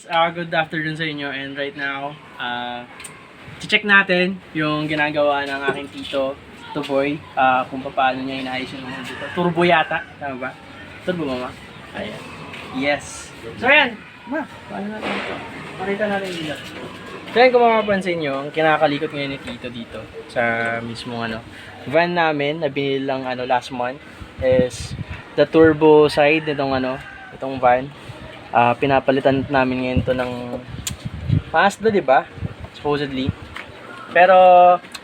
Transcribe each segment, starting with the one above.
Good afternoon sa inyo, and right now, check natin yung ginagawa ng aking tito Boy, kung paano niya inaayos yung mga dito. Turbo yata, tama ba? Turbo mama? Ayan. Yes. So ayan, paano natin ito? Makita natin dito. So ayan, kung makapansin nyo, ang kinakalikot ngayon ni tito dito sa mismong van namin na binili lang last month is the turbo side nitong itong van. Pinapalitan namin ngayon to ng Mazda, di ba? Supposedly. Pero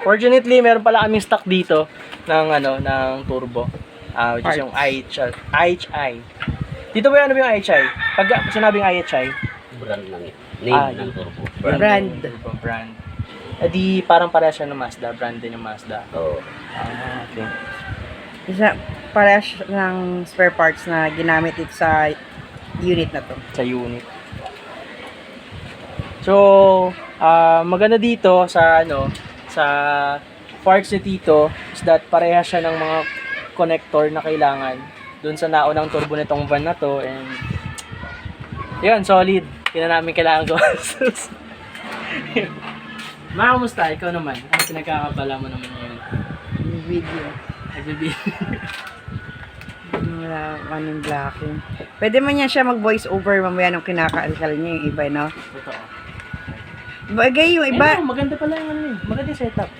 fortunately, meron pala kaming stock dito ng ng turbo. Which is yung IHI. Dito ba yung IHI? Pag sinabing IHI, brand lang yun. Name ng turbo. Brand. Di parang parehas siya ng Mazda. Brand din yung Mazda. Oo. Okay. Isa, parehas ng spare parts na ginamit dito sa unit na to. Sa unit. So, maganda dito sa sa parts ni Tito is that parehas siya ng mga connector na kailangan dun sa naunang turbo nitong van na to, and yun, solid. Hindi na namin kailangan gumastos. Kamusta? Ikaw naman. Ano pinagkakabala mo naman yun? Yung video. Nagbibigay. Wala anong blocking. Pwede man yan siya mag-voice over mamaya nung kinakaalkal niya yung iba, no? Totoo. Bagay yung iba. Maganda pala yung maganda yung setup.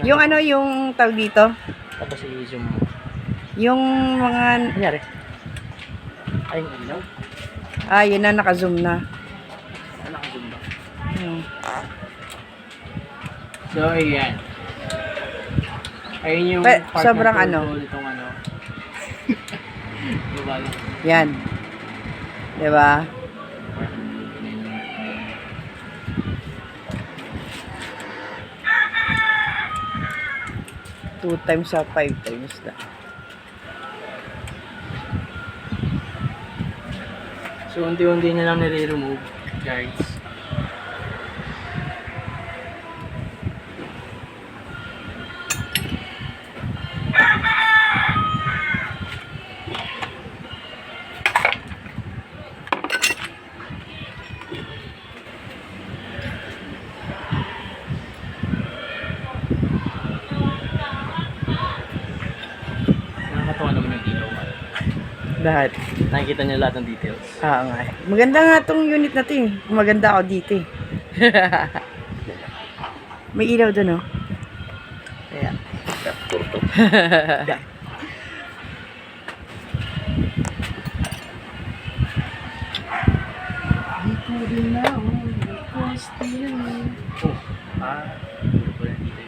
Yung yung tawag dito. Tapos i-zoom mo. Yung mga, Nangyari? Ay, yung ilaw? yun na, naka-zoom na. Naka-zoom ba? Hmm. So, ayan. Ayun yung part sobrang na turbo nitong Bumalik. Yan. Diba? Two times sa 5 times na. So, unti-unti na lang nire-remove, guys. Nakakatawa naman yung ilaw. Lahat. Nakikita niyo lahat ng details. Nga. Maganda nga tong unit na to eh. Maganda ako dito eh. May ilaw doon, oh. Kaya. Turbo. Dito din na ako, because still.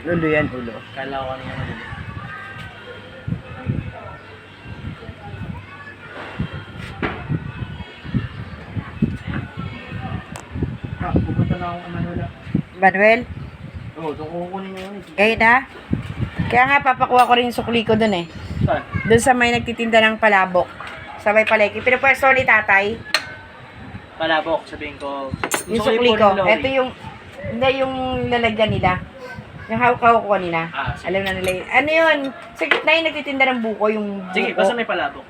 Ulo yan, ulo. Kala ko kanina madali. Pupunta na akong Manila. Manuel, Oo, doon kukunin niyo yun. kayo na? Kaya nga, papakuha ko rin yung sukli ko doon eh. Saan? Doon sa may nagtitinda ng palabok. Sa may palengke. Pinapwesto ni tatay. Palabok, sabihin ko. Yung sukli ko. Ito yung, hindi yung lalagyan nila. Yung hawak-hawak ko kanina. Sige. Alam na nila yun. Ano yun? Sa gitna yung nagtitinda ng buko, yung buko. Sige, basta may palabok.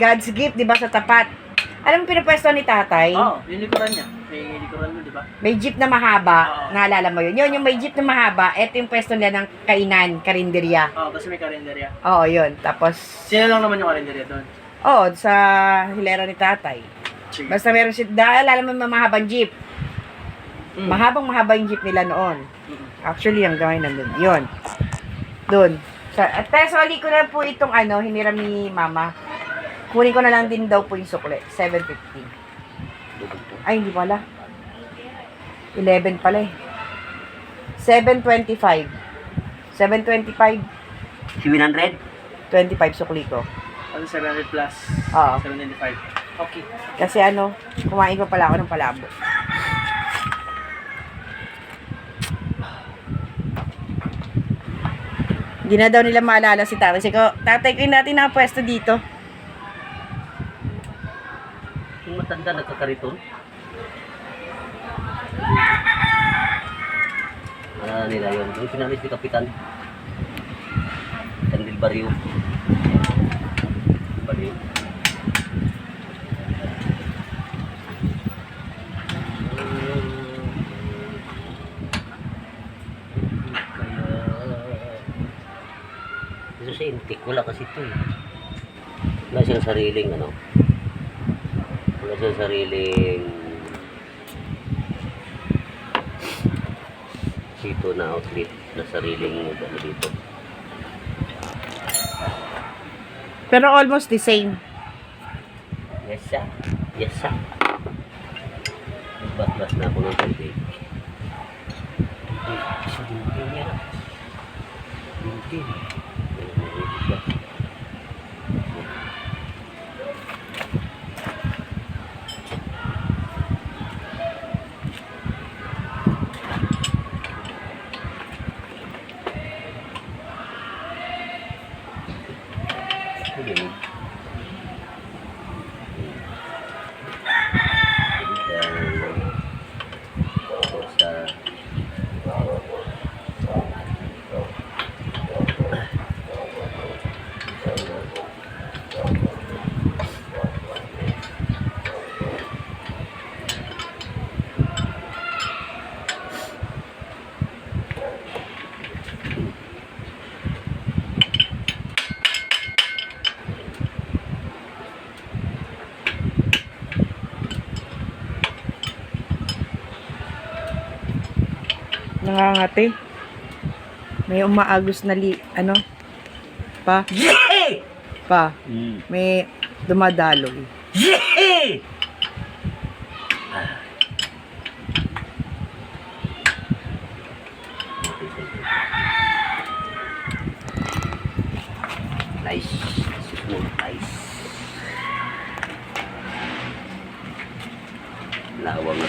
God's gift, di ba, sa tapat. Alam mo pinapwesto ni tatay? Oo, yung likuran niya. May likuran mo, di ba? May jeep na mahaba. Oo. Naalala mo yun? Yun, yung may jeep na mahaba. Ito yung pwesto nila ng kainan, karinderya. Oo, basta may karinderya. Oo, yun. Tapos, Sino lang naman yung karinderya doon? oo, sa hilera ni tatay. Sige. Basta meron siya, dahil alam mo yung mahabang jeep. Mm. Mahaba yung jeep nila noon. Mm. Actually, ang gawin nandun. Yun. Doon. At soli ko na po itong hiniram ni mama. Kunin ko na lang din daw po yung sukle. 750. Ay, hindi pala. 11 pala eh. 725. 725. Si 100? 25 sukli ko. Ano, 700 plus? Oo. 795. Okay. Kasi kumain pa pala ako ng palabo. Hindi na daw nila maalala si tatay. Kasi tatay ko yung natin nakapwesto dito. Yung matanda nagkakariton? Nila yun. Yung pinalis ni Kapitan. Candil Barrio. Barrio. authentic. Wala kasi ito eh. Wala siyang sariling ano. Wala siyang sariling dito na outlet na sariling ano dito. Pero almost the same. Yes, sir. Yes, sir. Nagbatlas na ako ng tubig. Sa dintin niya. Dintin. Nangangati. May umaagos na ano? Pa? Yeah! Pa. May dumadaloy. Yeah! Nice. Smooth ice. Lawang na.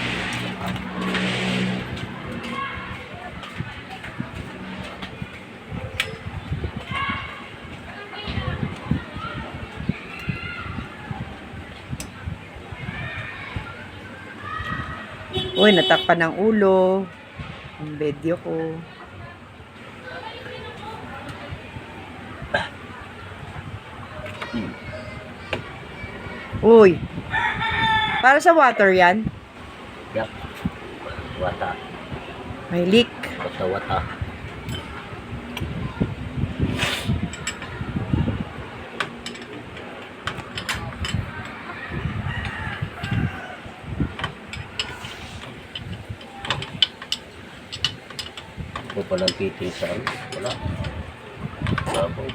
Uy, natakpan ng ulo. Ang video ko. Uy. Para sa water yan. Yap. Wata. May leak. Wata-wata. Ito palang fitting sa ano? Wala. Babaw.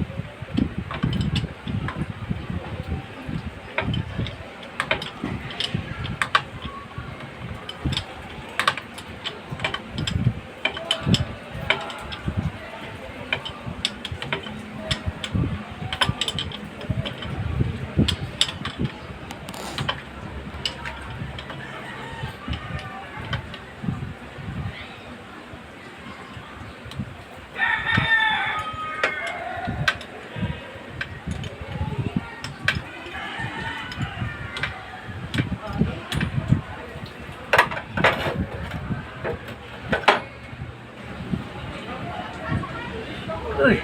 Uy!